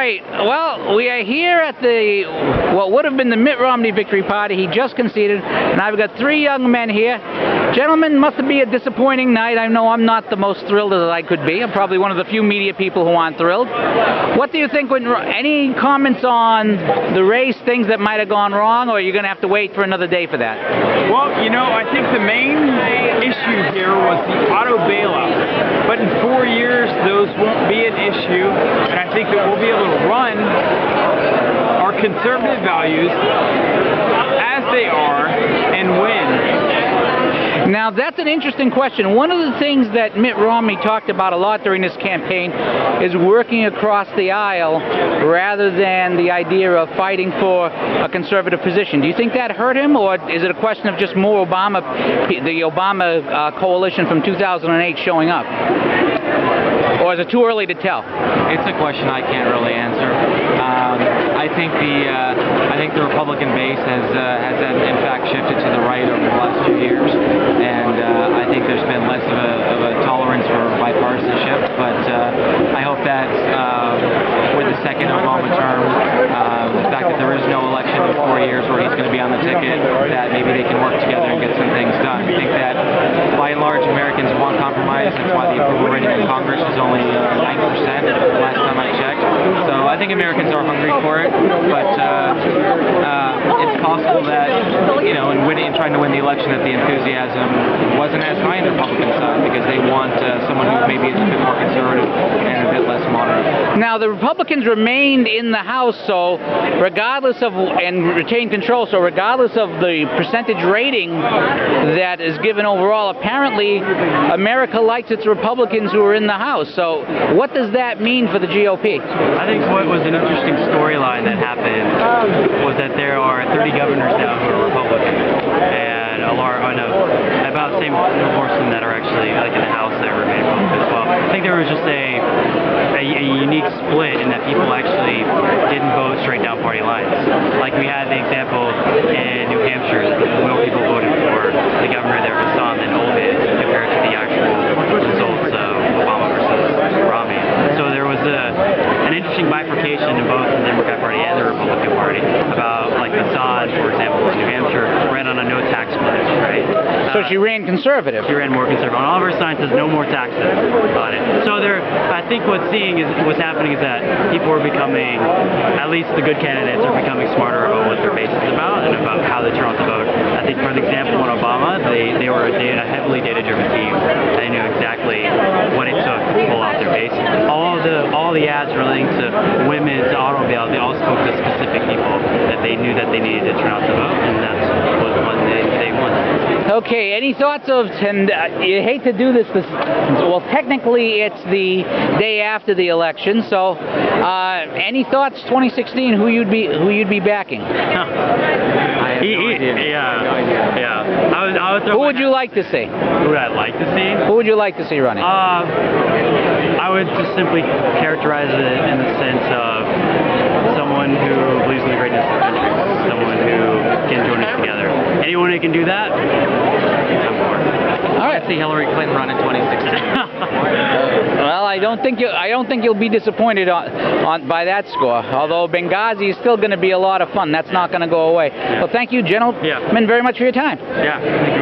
right. Well, we are here at what would have been the Mitt Romney victory party. He just conceded, and I've got three young men here. Gentlemen, must be a disappointing night. I know I'm not the most thrilled as I could be. I'm probably one of the few media people who aren't thrilled. What do you think? Any comments on the race, things that might have gone wrong, or are you going to have to wait for another day for that? Well, I think the main issue here was the auto bailout. But in 4 years, those won't be an issue, and I think that we'll be able to run our conservative values as they are and win. Now, that's an interesting question. One of the things that Mitt Romney talked about a lot during this campaign is working across the aisle rather than the idea of fighting for a conservative position. Do you think that hurt him, or is it a question of just more the Obama coalition from 2008 showing up? Or is it too early to tell? It's a question I can't really answer. I think the Republican base has in fact shifted to the right over the last 2 years, and I think there's been less of a tolerance for bipartisanship. But I hope that with the second Obama term, the fact that there is no election in 4 years where he's going to be on the ticket, that maybe they can work together and get some things done. I think that by and large Americans want compromise. That's why the approval rating in Congress is only 9% last time I checked. So I think Americans are hungry for it, but it's possible that, in trying to win the election, that the enthusiasm wasn't as high on the Republican side because they want someone who maybe is a bit more conservative and a bit less moderate. Now, the Republicans remained in the House, and retained control, so regardless of the percentage rating that is given overall, apparently America likes its Republicans who are in the House. So what does that mean for the GOP? I think what was an interesting storyline that happened was that there are 30 governors now who are Republican, and about the same proportion that are actually in the House that remain Republican as well. I think there was just a unique split in that people actually didn't vote straight down party lines. Like we had the example in New Hampshire, more people voted for the governor there, Hassan, than Ole did compared to the actual results of Obama versus Romney. So there was an interesting bifurcation in both the Democrat Party and the Republican Party about, like, Hassan, for example, in New Hampshire, ran on a no tax pledge, right? So she ran conservative. She ran more conservative. On all of her signs says no more taxes on it. So I think what's happening is that people are becoming, at least the good candidates are becoming smarter about what their base is about and about how they turn out to vote. I think, for example, in Obama, they were a heavily data-driven team. They knew exactly what it took to pull out their base. All the ads relating to women's automobiles, they all spoke to specific people that they knew that they needed to turn out to vote, and that's what they won. Okay, any thoughts and you hate to do this, well, technically it's the day after the election, so any thoughts 2016, who you'd be backing? I have no idea. Yeah. Who would you like to see? Who would I like to see? Who would you like to see running? I would just simply characterize it in the sense of someone who believes in the greatness of the country, someone who can join us together. Anyone who can do that, I'm for it. All right. See Hillary Clinton run in 2016. Well, I don't think you'll be disappointed by that score. Although Benghazi is still going to be a lot of fun. That's not going to go away. Yeah. Well, thank you, gentlemen, very much for your time. Yeah. Thank you.